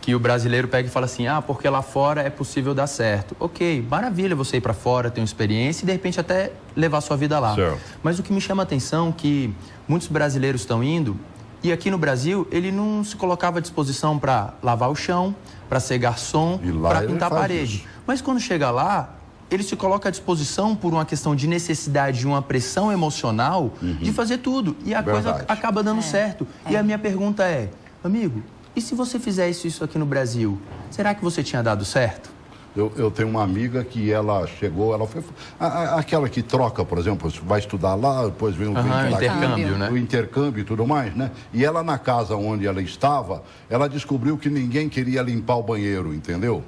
Que o brasileiro pega e fala assim, porque lá fora é possível dar certo. Ok, maravilha você ir para fora, ter uma experiência e de repente até levar sua vida lá. Certo. Mas o que me chama a atenção é que muitos brasileiros estão indo e aqui no Brasil ele não se colocava à disposição para lavar o chão, para ser garçom, para pintar a parede. Mas quando chega lá, ele se coloca à disposição por uma questão de necessidade, de uma pressão emocional de fazer tudo. E a coisa acaba dando certo. E a minha pergunta é, amigo, e se você fizesse isso aqui no Brasil, será que você tinha dado certo? Eu tenho uma amiga que ela chegou, ela foi... Aquela que troca, por exemplo, vai estudar lá, depois vem o intercâmbio, né? O intercâmbio e tudo mais, né? E ela, na casa onde ela estava, ela descobriu que ninguém queria limpar o banheiro, entendeu?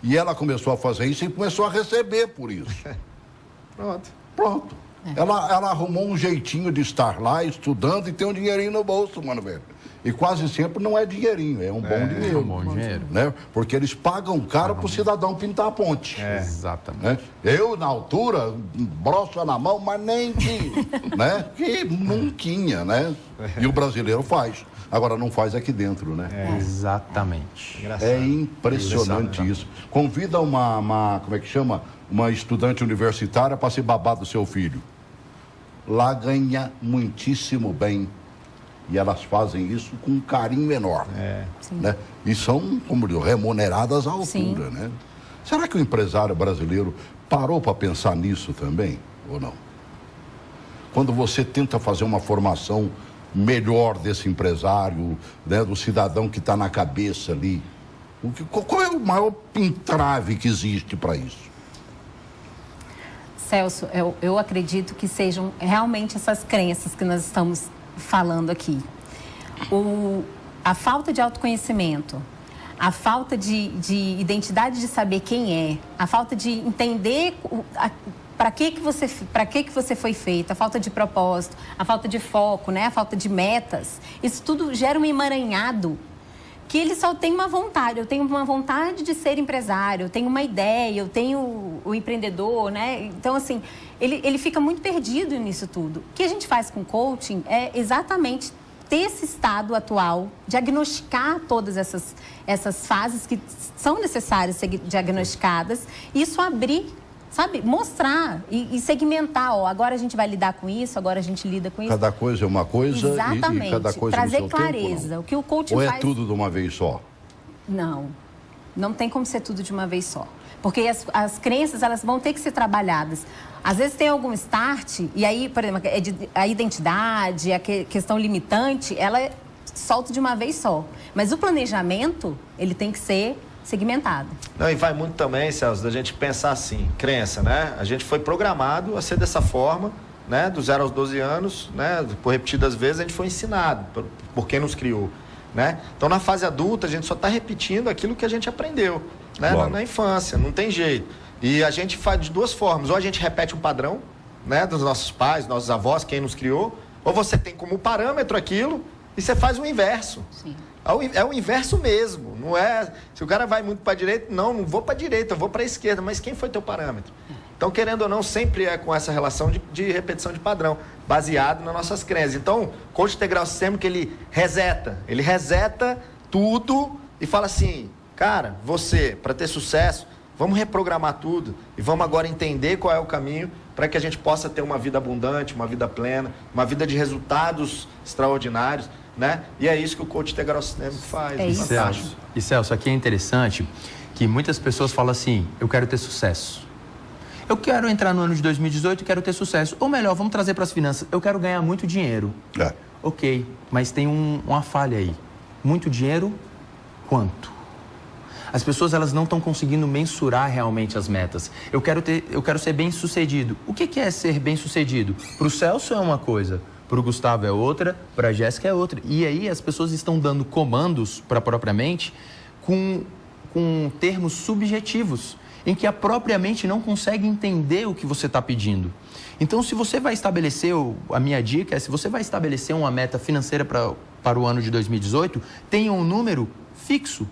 E ela começou a fazer isso e começou a receber por isso. Pronto. Ela arrumou um jeitinho de estar lá, estudando e ter um dinheirinho no bolso, mano, velho. E quase sempre não é dinheirinho, é um bom dinheiro. É um bom dinheiro. Né? Porque eles pagam caro para o cidadão pintar a ponte. Exatamente. Né? Eu, na altura, brocha na mão, mas nem que... né? Que nunca, né? E o brasileiro faz. Agora, não faz aqui dentro, né? Exatamente. É impressionante isso. Convida uma como é que chama? Uma estudante universitária para se babar do seu filho. Lá ganha muitíssimo bem. E elas fazem isso com um carinho enorme. Né? E são, como digo, remuneradas à altura. Né? Será que o empresário brasileiro parou para pensar nisso também? Ou não? Quando você tenta fazer uma formação melhor desse empresário, né, do cidadão que está na cabeça ali, qual é o maior entrave que existe para isso? Celso, eu acredito que sejam realmente essas crenças que nós estamos falando aqui. A falta de autoconhecimento, a falta de identidade de saber quem é, a falta de entender para que você foi feito, a falta de propósito, a falta de foco, né? A falta de metas, isso tudo gera um emaranhado que ele só tem uma vontade. Eu tenho uma vontade de ser empresário, eu tenho uma ideia, eu tenho o empreendedor, né? Então, assim, ele fica muito perdido nisso tudo. O que a gente faz com coaching é exatamente ter esse estado atual, diagnosticar todas essas fases que são necessárias ser diagnosticadas, e isso abrir, sabe, mostrar e segmentar, agora a gente vai lidar com isso, agora a gente lida com isso. Cada coisa é uma coisa. Exatamente. E cada coisa trazer no seu clareza. tempo, o que o coaching faz... Ou é tudo de uma vez só? Não tem como ser tudo de uma vez só. Porque as crenças, elas vão ter que ser trabalhadas. Às vezes tem algum start, e aí, por exemplo, a identidade, a questão limitante, ela solta de uma vez só. Mas o planejamento, ele tem que ser segmentado. Não, e vai muito também, Celso, da gente pensar assim, crença, né? A gente foi programado a ser dessa forma, né? Do 0 aos 12 anos, né? Por repetidas vezes, a gente foi ensinado por quem nos criou, né? Então, na fase adulta, a gente só está repetindo aquilo que a gente aprendeu, né? Claro. Na infância, não tem jeito. E a gente faz de duas formas. Ou a gente repete um padrão, né? Dos nossos pais, nossos avós, quem nos criou. Ou você tem como parâmetro aquilo e você faz o inverso. Sim. É o inverso mesmo. Não é... Se o cara vai muito para a direita, não vou para a direita, eu vou para a esquerda. Mas quem foi teu parâmetro? Então, querendo ou não, sempre é com essa relação de repetição de padrão, baseado nas nossas crenças. Então, o coach integral sistêmico, ele reseta tudo e fala assim, cara, você, para ter sucesso, vamos reprogramar tudo e vamos agora entender qual é o caminho para que a gente possa ter uma vida abundante, uma vida plena, uma vida de resultados extraordinários, né? E é isso que o coach integral sistêmico faz. E Celso, aqui é interessante que muitas pessoas falam assim, eu quero ter sucesso. Eu quero entrar no ano de 2018 e quero ter sucesso. Ou melhor, vamos trazer para as finanças, eu quero ganhar muito dinheiro. Ok, mas tem uma falha aí. Muito dinheiro, quanto? As pessoas, elas não estão conseguindo mensurar realmente as metas. Eu quero ser bem-sucedido. O que é ser bem-sucedido? Para o Celso é uma coisa, para o Gustavo é outra, para a Jéssica é outra. E aí as pessoas estão dando comandos para a própria mente com termos subjetivos, em que a própria mente não consegue entender o que você está pedindo. Então, se você vai estabelecer, a minha dica é, se você vai estabelecer uma meta financeira para o ano de 2018, tenha um número fixo.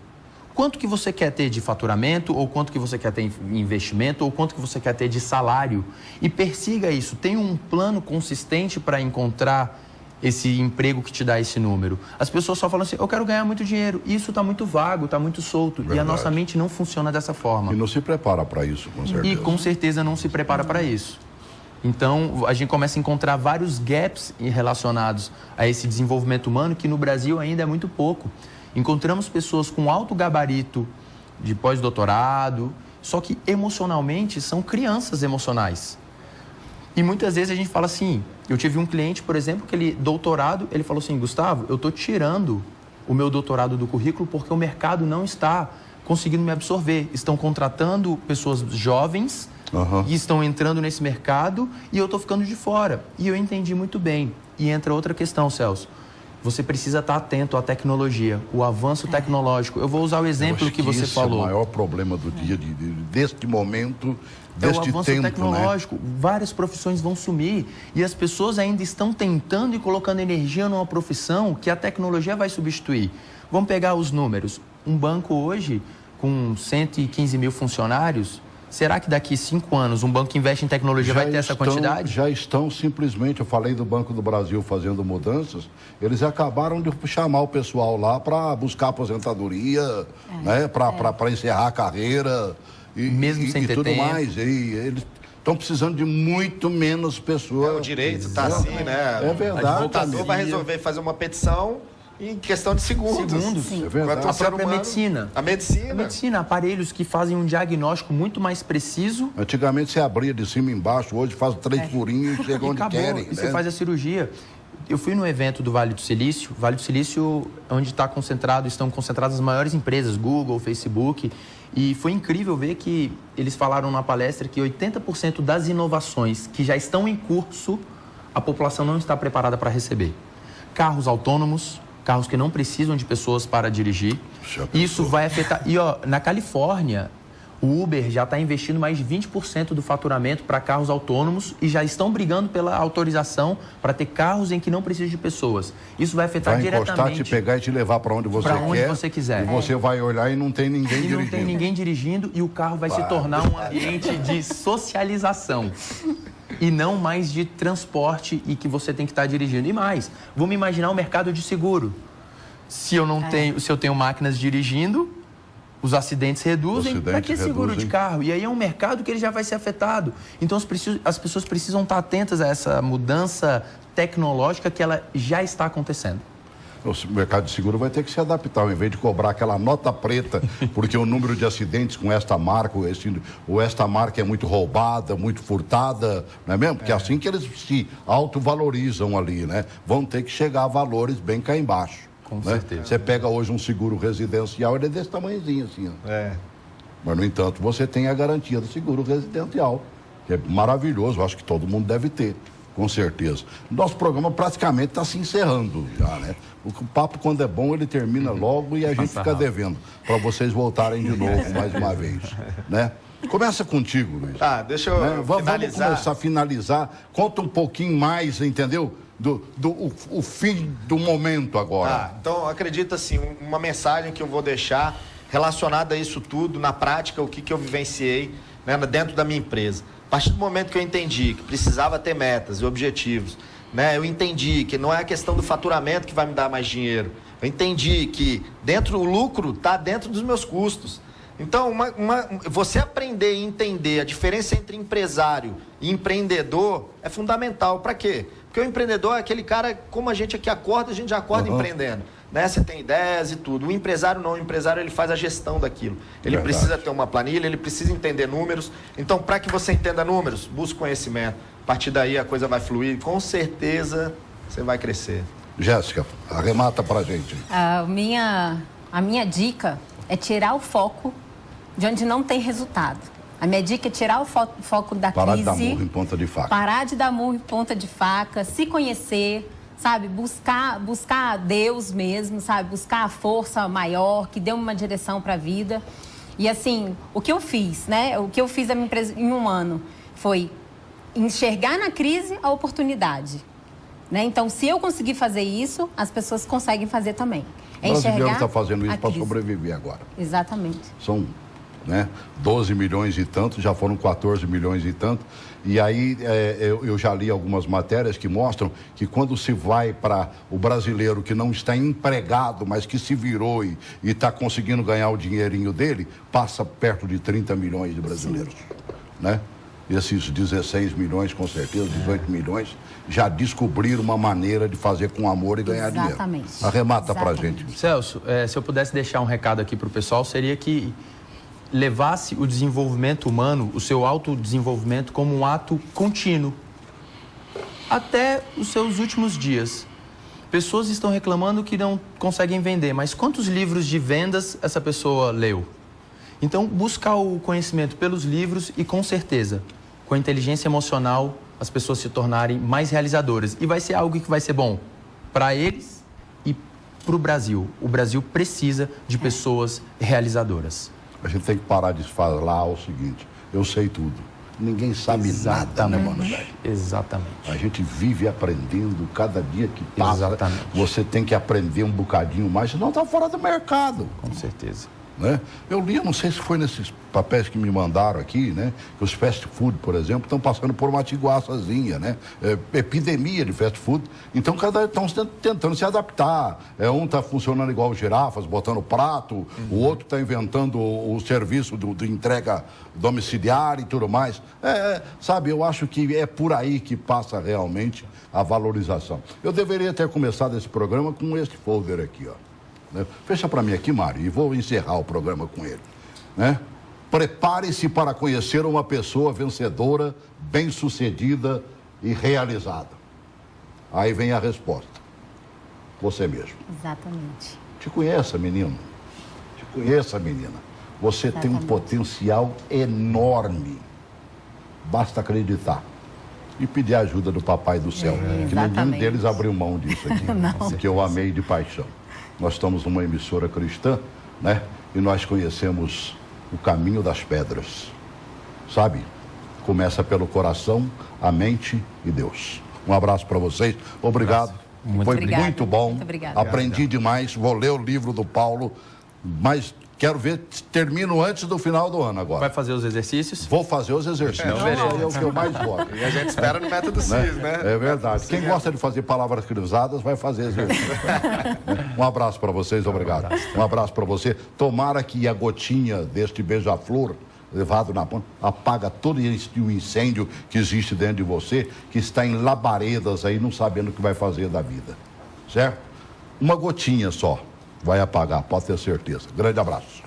Quanto que você quer ter de faturamento, ou quanto que você quer ter em investimento, ou quanto que você quer ter de salário. E persiga isso. Tenha um plano consistente para encontrar esse emprego que te dá esse número. As pessoas só falam assim, eu quero ganhar muito dinheiro. Isso está muito vago, está muito solto. Verdade. E a nossa mente não funciona dessa forma. E não se prepara para isso, com certeza. E com certeza não se prepara para isso. Então, a gente começa a encontrar vários gaps relacionados a esse desenvolvimento humano, que no Brasil ainda é muito pouco. Encontramos pessoas com alto gabarito de pós-doutorado, só que emocionalmente são crianças emocionais. E muitas vezes a gente fala assim, eu tive um cliente, por exemplo, que ele falou assim, Gustavo, eu estou tirando o meu doutorado do currículo porque o mercado não está conseguindo me absorver. Estão contratando pessoas jovens e estão entrando nesse mercado e eu estou ficando de fora. E eu entendi muito bem. E entra outra questão, Celso. Você precisa estar atento à tecnologia, o avanço tecnológico. Eu vou usar o exemplo que você falou. É o maior problema do dia, deste momento, deste tempo. É o avanço tecnológico. Né? Várias profissões vão sumir e as pessoas ainda estão tentando e colocando energia numa profissão que a tecnologia vai substituir. Vamos pegar os números. Um banco hoje, com 115 mil funcionários, será que daqui 5 anos um banco que investe em tecnologia vai ter essa quantidade? Já estão simplesmente, eu falei do Banco do Brasil fazendo mudanças, eles acabaram de chamar o pessoal lá para buscar aposentadoria, né, para encerrar a carreira mesmo sem ter tudo tempo. Mais. E eles estão precisando de muito menos pessoas. O direito está assim, né? É verdade. O advogado vai resolver fazer uma petição em questão de segundos. Sim. É verdade. A própria medicina. A medicina, aparelhos que fazem um diagnóstico muito mais preciso. Antigamente você abria de cima e embaixo, hoje faz 3 furinhos e chega onde querem. E você faz a cirurgia. Eu fui no evento do Vale do Silício, onde estão concentradas as maiores empresas, Google, Facebook, e foi incrível ver que eles falaram na palestra que 80% das inovações que já estão em curso, a população não está preparada para receber. Carros autônomos, carros que não precisam de pessoas para dirigir. Isso vai afetar... E, na Califórnia, o Uber já está investindo mais de 20% do faturamento para carros autônomos e já estão brigando pela autorização para ter carros em que não precisa de pessoas. Isso vai afetar diretamente... Vai encostar, te pegar e te levar para onde você quiser. E você vai olhar e não tem ninguém dirigindo. Não tem ninguém dirigindo e o carro vai se tornar um ambiente de socialização. E não mais de transporte e que você tem que estar dirigindo. E mais, vamos imaginar o mercado de seguro. Se eu tenho máquinas dirigindo, os acidentes reduzem. Para que seguro de carro? E aí é um mercado que ele já vai ser afetado. Então as pessoas precisam estar atentas a essa mudança tecnológica que ela já está acontecendo. O mercado de seguro vai ter que se adaptar, ao invés de cobrar aquela nota preta, porque o número de acidentes com esta marca, esta marca é muito roubada, muito furtada, não é mesmo? Porque é assim que eles se autovalorizam ali, né? Vão ter que chegar a valores bem cá embaixo. Com certeza. Você pega hoje um seguro residencial, ele é desse tamanhozinho assim, ó. Mas, no entanto, você tem a garantia do seguro residencial, que é maravilhoso, acho que todo mundo deve ter. Com certeza. Nosso programa praticamente está se encerrando já, né? O papo, quando é bom, ele termina logo e a gente fica devendo para vocês voltarem de novo mais uma vez, né? Começa contigo, Luiz. Deixa eu finalizar. Vamos começar a finalizar. Conta um pouquinho mais, entendeu? O fim do momento agora. Então, acredito assim, uma mensagem que eu vou deixar relacionada a isso tudo, na prática, o que eu vivenciei, né, dentro da minha empresa. A partir do momento que eu entendi que precisava ter metas e objetivos, né, eu entendi que não é a questão do faturamento que vai me dar mais dinheiro. Eu entendi que o lucro está dentro dos meus custos. Então, você aprender e entender a diferença entre empresário e empreendedor é fundamental. Para quê? Porque o empreendedor é aquele cara, como a gente aqui acorda, a gente já acorda empreendendo. Né? Você tem ideias e tudo. O empresário não, o empresário ele faz a gestão daquilo. Ele precisa ter uma planilha, ele precisa entender números. Então, para que você entenda números, busque conhecimento. A partir daí a coisa vai fluir. Com certeza você vai crescer. Jéssica, arremata pra gente. A minha dica é tirar o foco de onde não tem resultado. A minha dica é tirar o foco da Parar crise. de dar murro em ponta de faca. Parar de dar murro em ponta de faca, se conhecer, sabe? Buscar Deus mesmo, sabe? Buscar a força maior que dê uma direção para a vida. E assim, o que eu fiz, né? O que eu fiz a minha empresa em um ano foi enxergar na crise a oportunidade. Né? Então, se eu conseguir fazer isso, as pessoas conseguem fazer também. O brasileiro está fazendo isso para sobreviver agora. Exatamente. São 12 milhões e tanto, já foram 14 milhões e tanto. E aí eu já li algumas matérias que mostram que quando se vai para o brasileiro que não está empregado, mas que se virou e está conseguindo ganhar o dinheirinho dele, passa perto de 30 milhões de brasileiros. Né? Esses 16 milhões, com certeza, 18 milhões, já descobriram uma maneira de fazer com amor e ganhar dinheiro. Arremata pra gente. Celso, se eu pudesse deixar um recado aqui pro pessoal, seria que levasse o desenvolvimento humano, o seu autodesenvolvimento, como um ato contínuo, até os seus últimos dias. Pessoas estão reclamando que não conseguem vender, mas quantos livros de vendas essa pessoa leu? Então, buscar o conhecimento pelos livros e, com certeza, com a inteligência emocional, as pessoas se tornarem mais realizadoras. E vai ser algo que vai ser bom para eles e para o Brasil. O Brasil precisa de pessoas realizadoras. A gente tem que parar de falar o seguinte: eu sei tudo. Ninguém sabe nada, né, mano? Exatamente. A gente vive aprendendo cada dia que passa. Exatamente. Você tem que aprender um bocadinho mais, senão está fora do mercado. Com certeza. Né? Eu li, não sei se foi nesses papéis que me mandaram aqui, né? Que os fast food, por exemplo, estão passando por uma tiguaçazinha, né? Epidemia de fast food. Então, estão tentando se adaptar. Um está funcionando igual girafas, botando prato, o outro está inventando o serviço de entrega domiciliar e tudo mais. Sabe, eu acho que é por aí que passa realmente a valorização. Eu deveria ter começado esse programa com esse folder aqui, ó. Fecha para mim aqui, Mário, e vou encerrar o programa com ele. Né? Prepare-se para conhecer uma pessoa vencedora, bem-sucedida e realizada. Aí vem a resposta. Você mesmo. Exatamente. Te conheça, menino. Te conheça, menina. Você tem um potencial enorme. Basta acreditar. E pedir a ajuda do Papai do Céu. Que nenhum deles abriu mão disso aqui. Que eu amei de paixão. Nós estamos numa emissora cristã, né? E nós conhecemos o caminho das pedras. Sabe? Começa pelo coração, a mente e Deus. Um abraço para vocês. Obrigado. Foi muito bom. Muito obrigada. Aprendi demais. Vou ler o livro do Paulo, mas quero ver, termino antes do final do ano agora. Vai fazer os exercícios? Vou fazer os exercícios. É o que eu mais gosto. E a gente espera no método CIS, né? É verdade. Quem gosta de fazer palavras cruzadas vai fazer exercício. Um abraço para vocês, obrigado. Um abraço para você. Tomara que a gotinha deste beija-flor levado na ponta apaga todo o incêndio que existe dentro de você, que está em labaredas aí, não sabendo o que vai fazer da vida. Certo? Uma gotinha só vai apagar, pode ter certeza. Grande abraço.